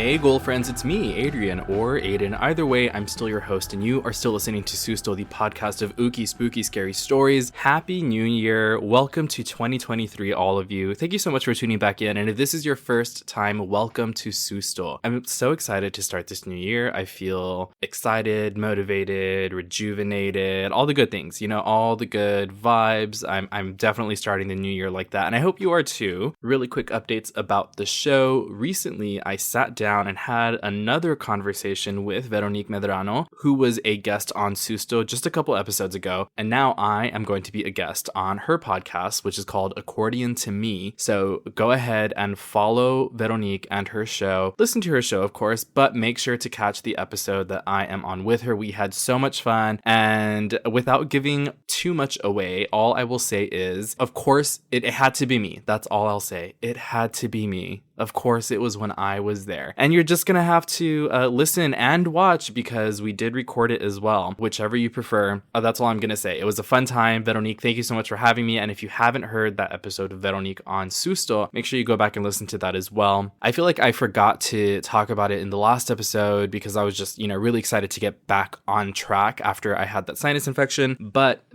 Hey Goal Friends, it's me, Adrian, or Aiden. Either way, I'm still your host, and you are still listening to Susto, the podcast of ooky, spooky, scary stories. Happy New Year. Welcome to 2023, all of you. Thank you so much for tuning back in, and if this is your first time, welcome to Susto. I'm so excited to start this new year. I feel excited, motivated, rejuvenated, all the good things, all the good vibes. I'm definitely starting the new year like that, and I hope you are too. Really quick updates about the show. Recently, I sat down and had another conversation with Veronique Medrano, who was a guest on Susto just a couple episodes ago, and now I am going to be a guest on her podcast, which is called Accordion to Me. So go ahead and follow Veronique and her show. Listen to her show, of course, but make sure to catch the episode that I am on with her. We had so much fun, and without giving too much away, all I will say is, of course, it had to be me. That's all I'll say. It had to be me. Of course, it was when I was there. And you're just going to have to listen and watch because we did record it as well, whichever you prefer. That's all I'm going to say. It was a fun time. Veronique, thank you so much for having me. And if you haven't heard that episode of Veronique on Susto, make sure you go back and listen to that as well. I feel like I forgot to talk about it in the last episode because I was just, really excited to get back on track after I had that sinus infection. But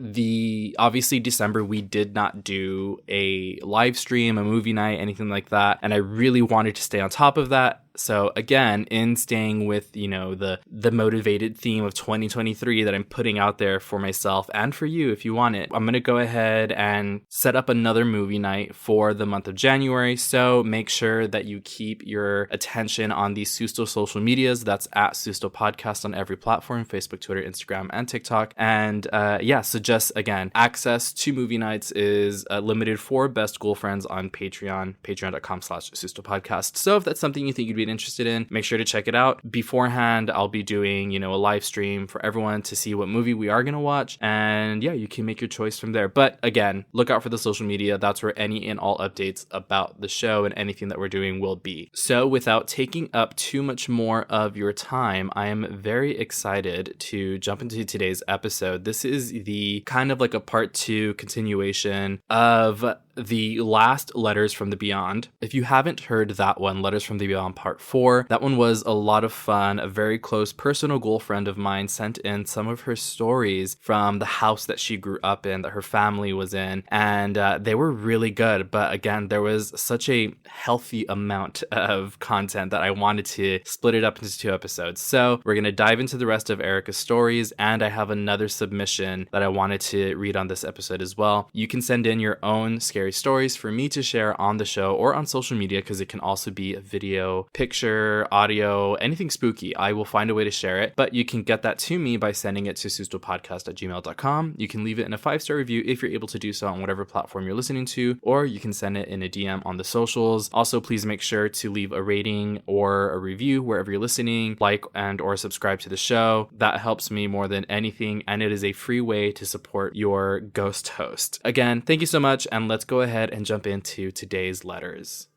obviously December, we did not do a live stream, a movie night, anything like that. And I really wanted to stay on top of that. So again, in staying with, the motivated theme of 2023 that I'm putting out there for myself and for you if you want it, I'm going to go ahead and set up another movie night for the month of January. So make sure that you keep your attention on the Susto social medias. That's at Susto Podcast on every platform, Facebook, Twitter, Instagram, and TikTok. And so just again, access to movie nights is limited for best goal friends on Patreon, patreon.com/Susto Podcast. So if that's something you think you'd be interested in, make sure to check it out. Beforehand, I'll be doing, a live stream for everyone to see what movie we are going to watch. And yeah, you can make your choice from there. But again, look out for the social media. That's where any and all updates about the show and anything that we're doing will be. So without taking up too much more of your time, I am very excited to jump into today's episode. This is the kind of like a part 2 continuation of the last Letters from the Beyond. If you haven't heard that one, Letters from the Beyond Part 4, that one was a lot of fun. A very close personal goal friend of mine sent in some of her stories from the house that she grew up in, that her family was in, and they were really good. But again, there was such a healthy amount of content that I wanted to split it up into 2 episodes. So we're going to dive into the rest of Erica's stories, and I have another submission that I wanted to read on this episode as well. You can send in your own scary stories for me to share on the show or on social media, because it can also be a video, picture, audio, anything spooky. I will find a way to share it, but you can get that to me by sending it to sustopodcast@gmail.com. You can leave it in a 5-star review if you're able to do so on whatever platform you're listening to, or you can send it in a DM on the socials. Also, please make sure to leave a rating or a review wherever you're listening, like and or subscribe to the show. That helps me more than anything, and it is a free way to support your ghost host. Again, thank you so much, and let's go ahead and jump into today's letters.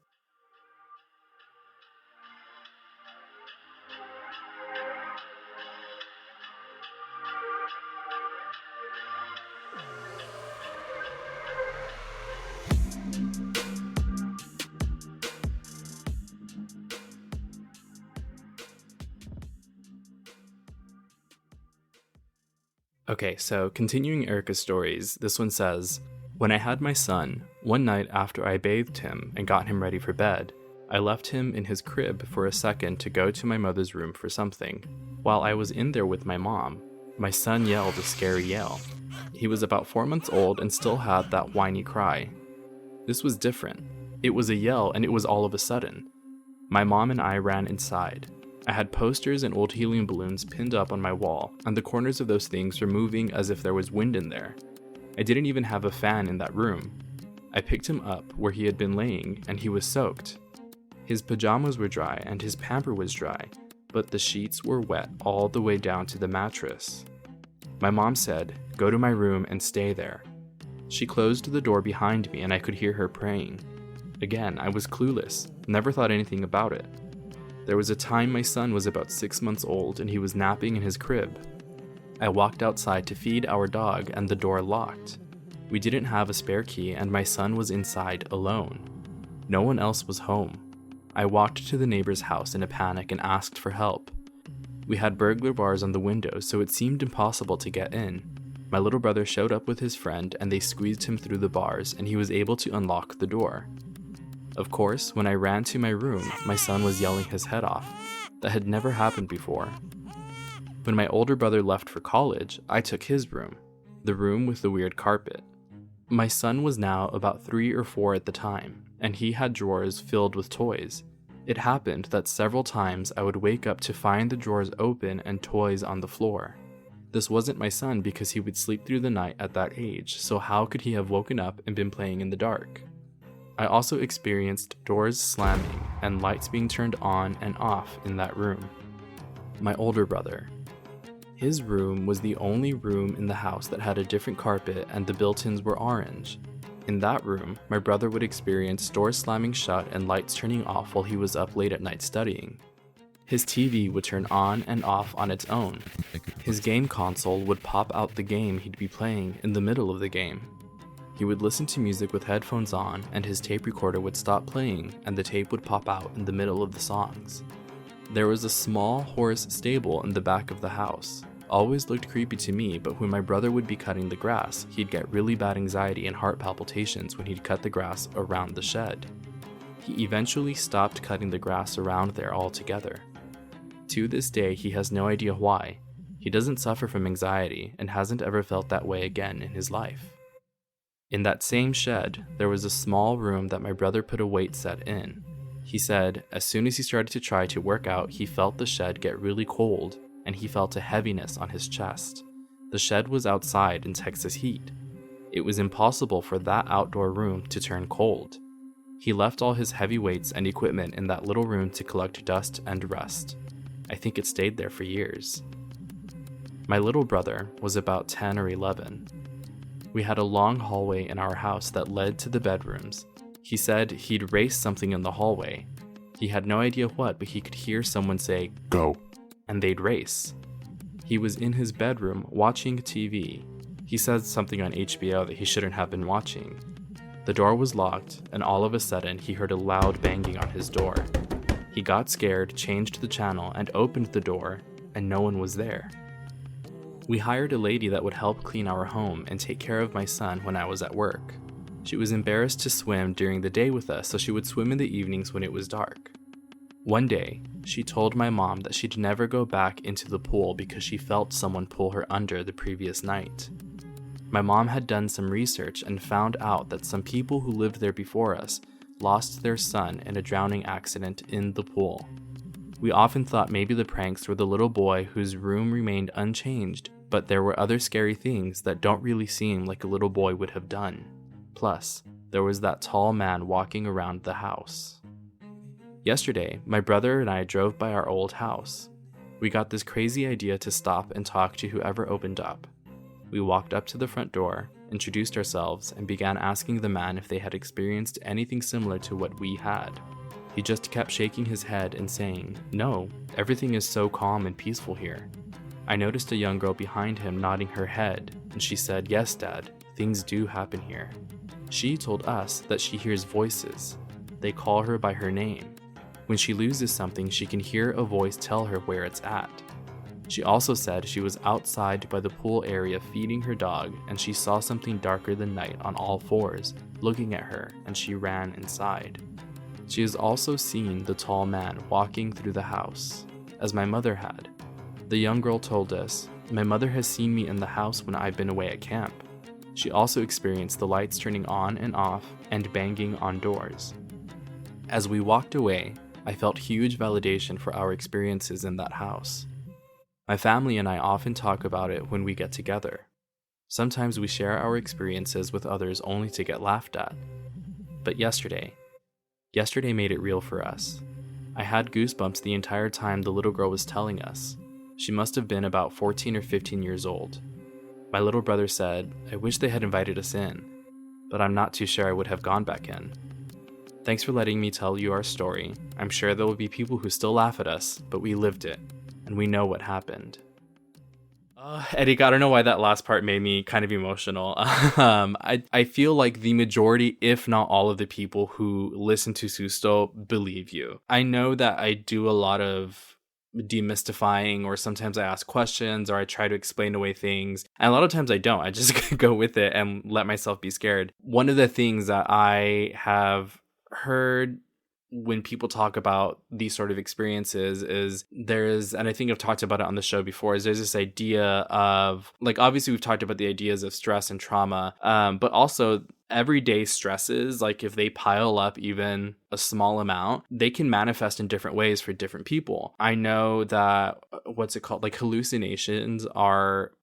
Okay, so continuing Erica's stories, this one says, "When I had my son, one night after I bathed him and got him ready for bed, I left him in his crib for a second to go to my mother's room for something. While I was in there with my mom, my son yelled a scary yell. He was about 4 months old and still had that whiny cry. This was different. It was a yell, and it was all of a sudden. My mom and I ran inside. I had posters and old helium balloons pinned up on my wall, and the corners of those things were moving as if there was wind in there. I didn't even have a fan in that room. I picked him up where he had been laying, and he was soaked. His pajamas were dry and his pamper was dry, but the sheets were wet all the way down to the mattress. My mom said, 'Go to my room and stay there.' She closed the door behind me and I could hear her praying. Again, I was clueless, never thought anything about it. There was a time my son was about 6 months old and he was napping in his crib. I walked outside to feed our dog and the door locked. We didn't have a spare key and my son was inside alone. No one else was home. I walked to the neighbor's house in a panic and asked for help. We had burglar bars on the windows, so it seemed impossible to get in. My little brother showed up with his friend and they squeezed him through the bars and he was able to unlock the door. Of course, when I ran to my room, my son was yelling his head off. That had never happened before. When my older brother left for college, I took his room, the room with the weird carpet. My son was now about 3 or 4 at the time, and he had drawers filled with toys. It happened that several times I would wake up to find the drawers open and toys on the floor. This wasn't my son because he would sleep through the night at that age, so how could he have woken up and been playing in the dark? I also experienced doors slamming and lights being turned on and off in that room. My older brother. His room was the only room in the house that had a different carpet and the built-ins were orange. In that room, my brother would experience doors slamming shut and lights turning off while he was up late at night studying. His TV would turn on and off on its own. His game console would pop out the game he'd be playing in the middle of the game. He would listen to music with headphones on and his tape recorder would stop playing and the tape would pop out in the middle of the songs. There was a small horse stable in the back of the house. Always looked creepy to me, but when my brother would be cutting the grass, he'd get really bad anxiety and heart palpitations when he'd cut the grass around the shed. He eventually stopped cutting the grass around there altogether. To this day, he has no idea why. He doesn't suffer from anxiety and hasn't ever felt that way again in his life. In that same shed, there was a small room that my brother put a weight set in. He said, as soon as he started to try to work out, he felt the shed get really cold, and he felt a heaviness on his chest. The shed was outside in Texas heat. It was impossible for that outdoor room to turn cold. He left all his heavy weights and equipment in that little room to collect dust and rust. I think it stayed there for years. My little brother was about 10 or 11. We had a long hallway in our house that led to the bedrooms. He said he'd race something in the hallway. He had no idea what, but he could hear someone say, "Go," and they'd race. He was in his bedroom watching TV. He said something on HBO that he shouldn't have been watching. The door was locked, and all of a sudden he heard a loud banging on his door. He got scared, changed the channel, and opened the door, and no one was there. We hired a lady that would help clean our home and take care of my son when I was at work. She was embarrassed to swim during the day with us, so she would swim in the evenings when it was dark. One day, she told my mom that she'd never go back into the pool because she felt someone pull her under the previous night. My mom had done some research and found out that some people who lived there before us lost their son in a drowning accident in the pool. We often thought maybe the pranks were the little boy whose room remained unchanged, but there were other scary things that don't really seem like a little boy would have done. Plus, there was that tall man walking around the house. Yesterday, my brother and I drove by our old house. We got this crazy idea to stop and talk to whoever opened up. We walked up to the front door, introduced ourselves, and began asking the man if they had experienced anything similar to what we had. He just kept shaking his head and saying, "No, everything is so calm and peaceful here." I noticed a young girl behind him nodding her head, and she said, "Yes, Dad, things do happen here." She told us that she hears voices. They call her by her name. When she loses something, she can hear a voice tell her where it's at. She also said she was outside by the pool area feeding her dog, and she saw something darker than night on all fours, looking at her, and she ran inside. She has also seen the tall man walking through the house, as my mother had. The young girl told us, "My mother has seen me in the house when I've been away at camp." She also experienced the lights turning on and off and banging on doors. As we walked away, I felt huge validation for our experiences in that house. My family and I often talk about it when we get together. Sometimes we share our experiences with others only to get laughed at. But yesterday made it real for us. I had goosebumps the entire time the little girl was telling us. She must have been about 14 or 15 years old. My little brother said, "I wish they had invited us in, but I'm not too sure I would have gone back in." Thanks for letting me tell you our story. I'm sure there will be people who still laugh at us, but we lived it, and we know what happened. Erika, I don't know why that last part made me kind of emotional. I feel like the majority, if not all of the people who listen to Susto believe you. I know that I do a lot of demystifying, or sometimes I ask questions or I try to explain away things. And a lot of times I don't. I just go with it and let myself be scared. One of the things that I have heard when people talk about these sort of experiences is and I think I've talked about it on the show before, is there's this idea of, like, obviously we've talked about the ideas of stress and trauma, but also everyday stresses, like if they pile up even a small amount, they can manifest in different ways for different people. I know that, what's it called? Like hallucinations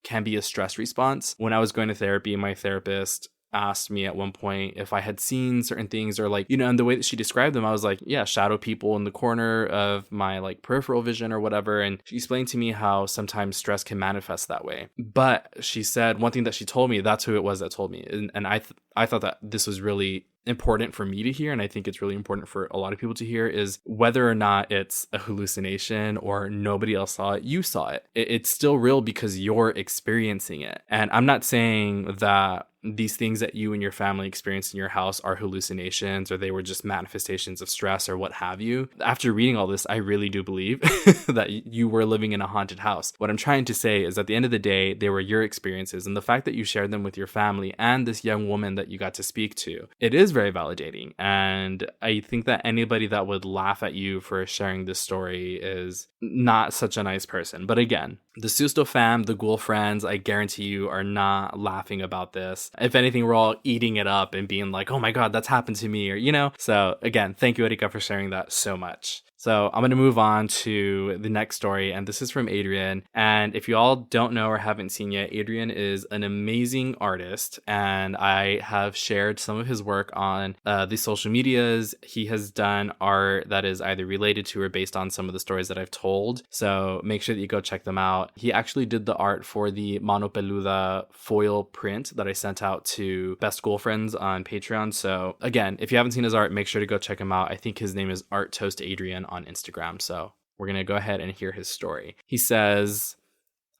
can be a stress response. When I was going to therapy, my therapist asked me at one point if I had seen certain things, or like, and the way that she described them, I was like, yeah, shadow people in the corner of my like peripheral vision or whatever. And she explained to me how sometimes stress can manifest that way. But she said one thing that she told me, that's who it was that told me. And I thought that this was really important for me to hear, and I think it's really important for a lot of people to hear, is whether or not it's a hallucination or nobody else saw it, you saw it. It's still real because you're experiencing it. And I'm not saying that these things that you and your family experienced in your house are hallucinations or they were just manifestations of stress or what have you. After reading all this, I really do believe that you were living in a haunted house. What I'm trying to say is, at the end of the day, they were your experiences, and the fact that you shared them with your family and this young woman that you got to speak to, it is very validating. And I think that anybody that would laugh at you for sharing this story is not such a nice person. But again, the Susto fam, the Ghoul friends, I guarantee you are not laughing about this. If anything, we're all eating it up and being like, oh my God, that's happened to me, or, So again, thank you, Erika, for sharing that so much. So I'm going to move on to the next story, and this is from Adrian. And if you all don't know or haven't seen yet, Adrian is an amazing artist, and I have shared some of his work on the social medias. He has done art that is either related to or based on some of the stories that I've told. So make sure that you go check them out. He actually did the art for the Mano Peluda foil print that I sent out to Best Ghoul Friends on Patreon. So again, if you haven't seen his art, make sure to go check him out. I think his name is Art Toast Adrian on Instagram. So we're going to go ahead and hear his story. He says,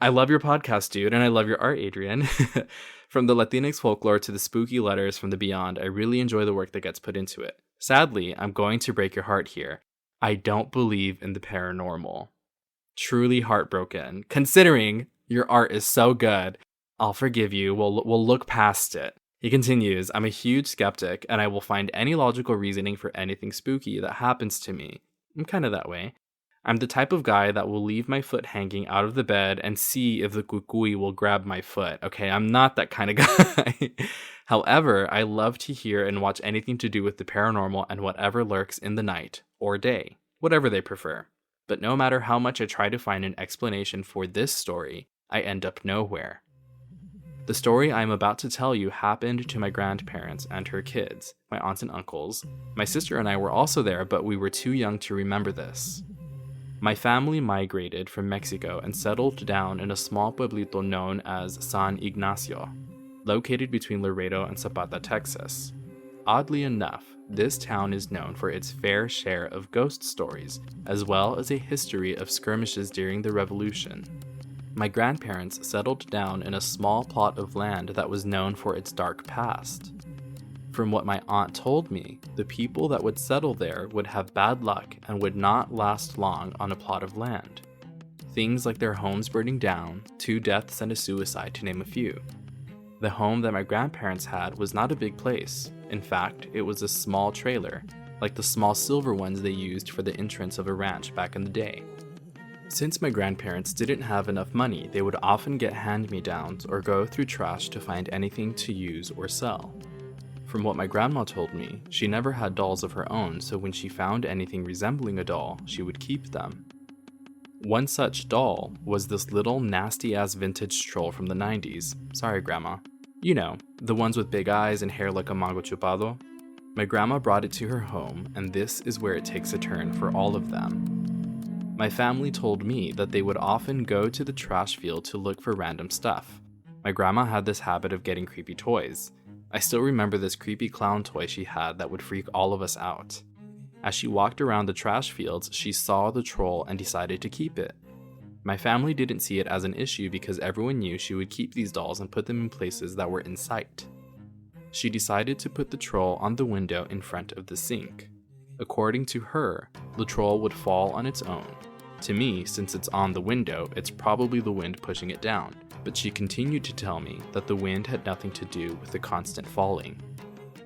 I love your podcast, dude, and I love your art, Adrian. From the Latinx folklore to the spooky letters from the beyond, I really enjoy the work that gets put into it. Sadly, I'm going to break your heart here. I don't believe in the paranormal. Truly heartbroken. Considering your art is so good, I'll forgive you. We'll look past it. He continues, I'm a huge skeptic, and I will find any logical reasoning for anything spooky that happens to me. I'm kind of that way. I'm the type of guy that will leave my foot hanging out of the bed and see if the kukui will grab my foot. Okay, I'm not that kind of guy. However, I love to hear and watch anything to do with the paranormal and whatever lurks in the night or day, whatever they prefer. But no matter how much I try to find an explanation for this story, I end up nowhere. The story I am about to tell you happened to my grandparents and her kids, my aunts and uncles. My sister and I were also there, but we were too young to remember this. My family migrated from Mexico and settled down in a small pueblito known as San Ignacio, located between Laredo and Zapata, Texas. Oddly enough, this town is known for its fair share of ghost stories, as well as a history of skirmishes during the Revolution. My grandparents settled down in a small plot of land that was known for its dark past. From what my aunt told me, the people that would settle there would have bad luck and would not last long on a plot of land. Things like their homes burning down, 2 deaths and a suicide to name a few. The home that my grandparents had was not a big place. In fact, it was a small trailer, like the small silver ones they used for the entrance of a ranch back in the day. Since my grandparents didn't have enough money, they would often get hand-me-downs or go through trash to find anything to use or sell. From what my grandma told me, she never had dolls of her own, so when she found anything resembling a doll, she would keep them. One such doll was this little nasty-ass vintage troll from the 90s. Sorry, Grandma. You know, the ones with big eyes and hair like a mango chupado. My grandma brought it to her home, and this is where it takes a turn for all of them. My family told me that they would often go to the trash field to look for random stuff. My grandma had this habit of getting creepy toys. I still remember this creepy clown toy she had that would freak all of us out. As she walked around the trash fields, she saw the troll and decided to keep it. My family didn't see it as an issue because everyone knew she would keep these dolls and put them in places that were in sight. She decided to put the troll on the window in front of the sink. According to her, the troll would fall on its own. To me, since it's on the window, it's probably the wind pushing it down. But she continued to tell me that the wind had nothing to do with the constant falling.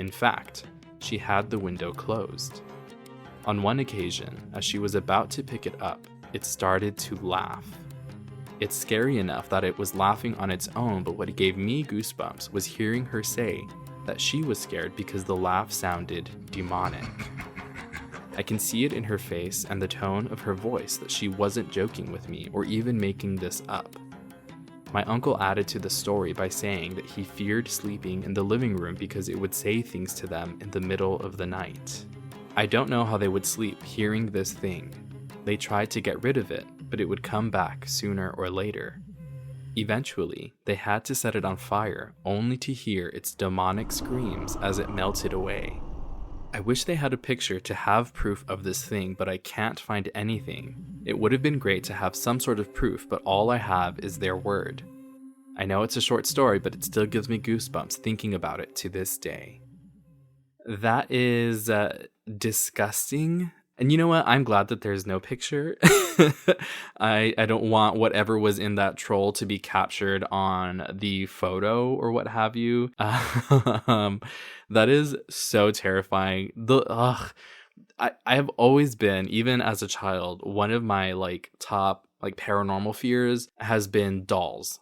In fact, she had the window closed. On one occasion, as she was about to pick it up, it started to laugh. It's scary enough that it was laughing on its own, but what gave me goosebumps was hearing her say that she was scared because the laugh sounded demonic. I can see it in her face and the tone of her voice that she wasn't joking with me or even making this up. My uncle added to the story by saying that he feared sleeping in the living room because it would say things to them in the middle of the night. I don't know how they would sleep hearing this thing. They tried to get rid of it, but it would come back sooner or later. Eventually, they had to set it on fire only to hear its demonic screams as it melted away. I wish they had a picture to have proof of this thing, but I can't find anything. It would have been great to have some sort of proof, but all I have is their word. I know it's a short story, but it still gives me goosebumps thinking about it to this day. That is disgusting. And you know what? I'm glad that there's no picture. I don't want whatever was in that troll to be captured on the photo or what have you. That is so terrifying. I have always been, even as a child, one of my top paranormal fears has been dolls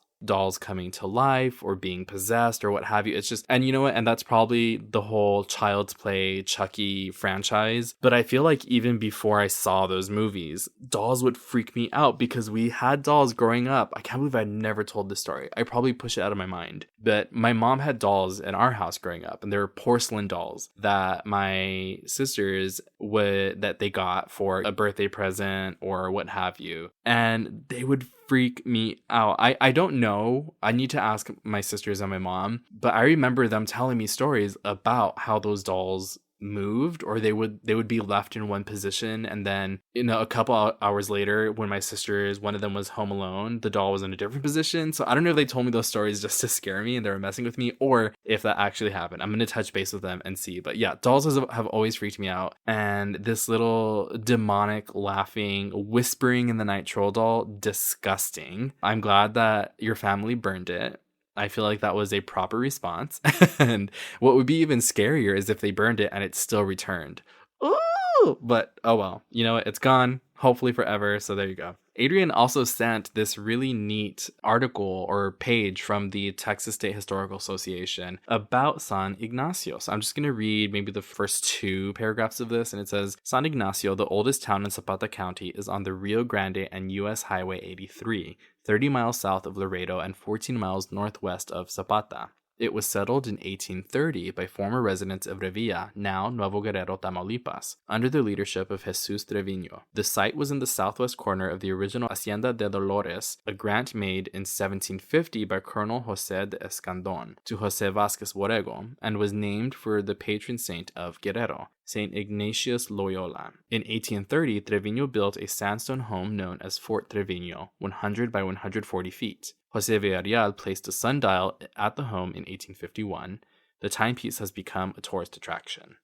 coming to life or being possessed or what have you. It's just, and you know what? And that's probably the whole Child's Play Chucky franchise. But I feel like even before I saw those movies, dolls would freak me out because we had dolls growing up. I can't believe I never told this story. I probably push it out of my mind. But my mom had dolls in our house growing up, and they were porcelain dolls that my sisters that they got for a birthday present or what have you. And they would freak me out. I don't know. I need to ask my sisters and my mom, but I remember them telling me stories about how those dolls moved, or they would be left in one position, and then a couple hours later, when my sisters, one of them was home alone, the doll was in a different position. So I don't know if they told me those stories just to scare me and they were messing with me, or if that actually happened. I'm gonna touch base with them and see. But yeah, dolls have always freaked me out, and this little demonic laughing whispering in the night troll doll, disgusting. I'm glad that your family burned it. I feel like that was a proper response. And what would be even scarier is if they burned it and it still returned. Ooh! But oh well, you know what? It's gone, hopefully forever. So there you go. Adrian also sent this really neat article or page from the Texas State Historical Association about San Ignacio. So I'm just going to read maybe the first two paragraphs of this. And it says, San Ignacio, the oldest town in Zapata County, is on the Rio Grande and U.S. Highway 83, 30 miles south of Laredo and 14 miles northwest of Zapata. It was settled in 1830 by former residents of Revilla, now Nuevo Guerrero, Tamaulipas, under the leadership of Jesus Trevino. The site was in the southwest corner of the original Hacienda de Dolores, a grant made in 1750 by Colonel José de Escandón to José Vázquez Borrego, and was named for the patron saint of Guerrero, St. Ignatius Loyola. In 1830, Trevino built a sandstone home known as Fort Trevino, 100 by 140 feet. José Villarreal placed a sundial at the home in 1851. The timepiece has become a tourist attraction.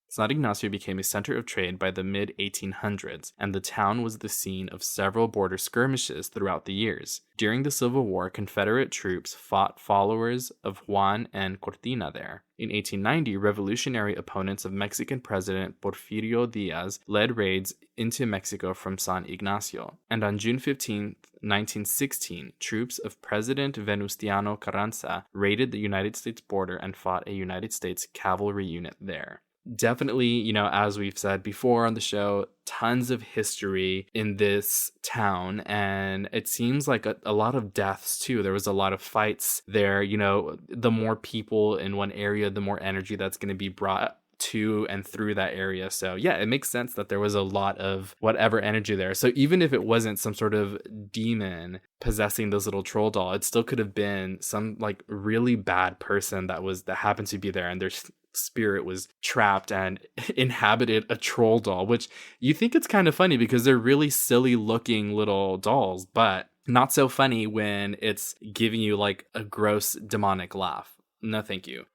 San Ignacio became a center of trade by the mid-1800s, and the town was the scene of several border skirmishes throughout the years. During the Civil War, Confederate troops fought followers of Juan and Cortina there. In 1890, revolutionary opponents of Mexican President Porfirio Diaz led raids into Mexico from San Ignacio, and on June 15, 1916, troops of President Venustiano Carranza raided the United States border and fought a United States cavalry unit there. Definitely, as we've said before on the show, tons of history in this town, and it seems like a lot of deaths too. There was a lot of fights there. The more people in one area, the more energy that's going to be brought to and through that area. So yeah, it makes sense that there was a lot of whatever energy there. So even if it wasn't some sort of demon possessing this little troll doll, it still could have been some really bad person that happened to be there, and there's spirit was trapped and inhabited a troll doll, which you think it's kind of funny because they're really silly looking little dolls, but not so funny when it's giving you like a gross demonic laugh. No, thank you.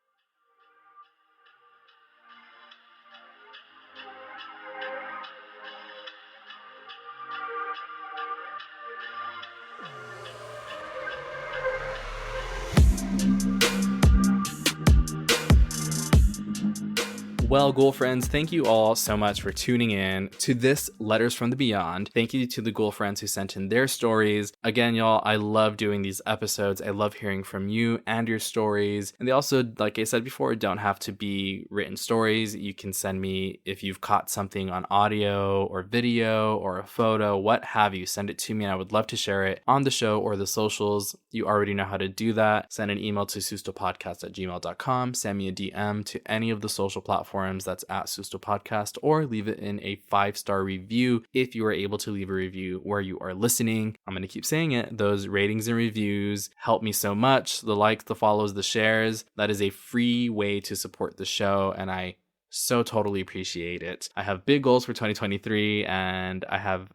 Well, Ghoul friends, thank you all so much for tuning in to this Letters from the Beyond. Thank you to the Ghoul friends who sent in their stories. Again, y'all, I love doing these episodes. I love hearing from you and your stories. And they also, like I said before, don't have to be written stories. You can send me if you've caught something on audio or video or a photo, what have you. Send it to me and I would love to share it on the show or the socials. You already know how to do that. Send an email to sustopodcast@gmail.com. Send me a DM to any of the social platforms. That's at Susto Podcast, or leave it in a 5-star review if you are able to leave a review where you are listening. I'm going to keep saying it. Those ratings and reviews help me so much. The likes, the follows, the shares. That is a free way to support the show, and I so totally appreciate it. I have big goals for 2023 and I have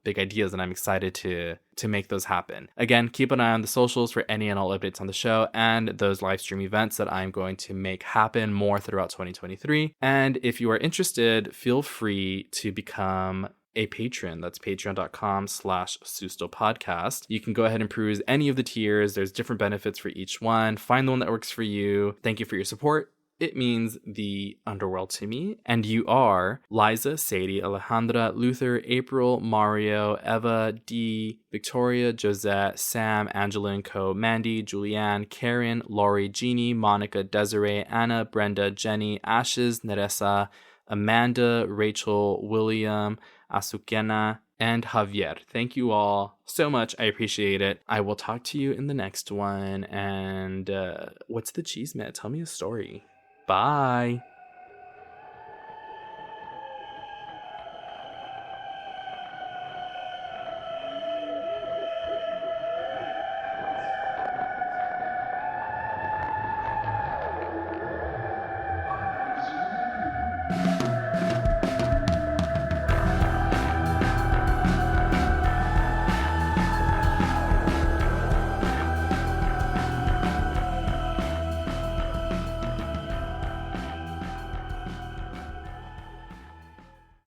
big ideas, and I'm excited to make those happen. Again, keep an eye on the socials for any and all updates on the show and those live stream events that I'm going to make happen more throughout 2023. And if you are interested, feel free to become a patron. That's patreon.com/Susto Podcast. You can go ahead and peruse any of the tiers. There's different benefits for each one. Find the one that works for you. Thank you for your support. It means the underworld to me. And you are Liza, Sadie, Alejandra, Luther, April, Mario, Eva, Dee, Victoria, Josette, Sam, Angela and Co, Mandy, Julianne, Karen, Laurie, Jeannie, Monica, Desiree, Anna, Brenda, Jenny, Ashes, Neressa, Amanda, Rachel, William, Asukena, and Javier. Thank you all so much. I appreciate it. I will talk to you in the next one. And what's the cheese, Matt? Tell me a story. Bye.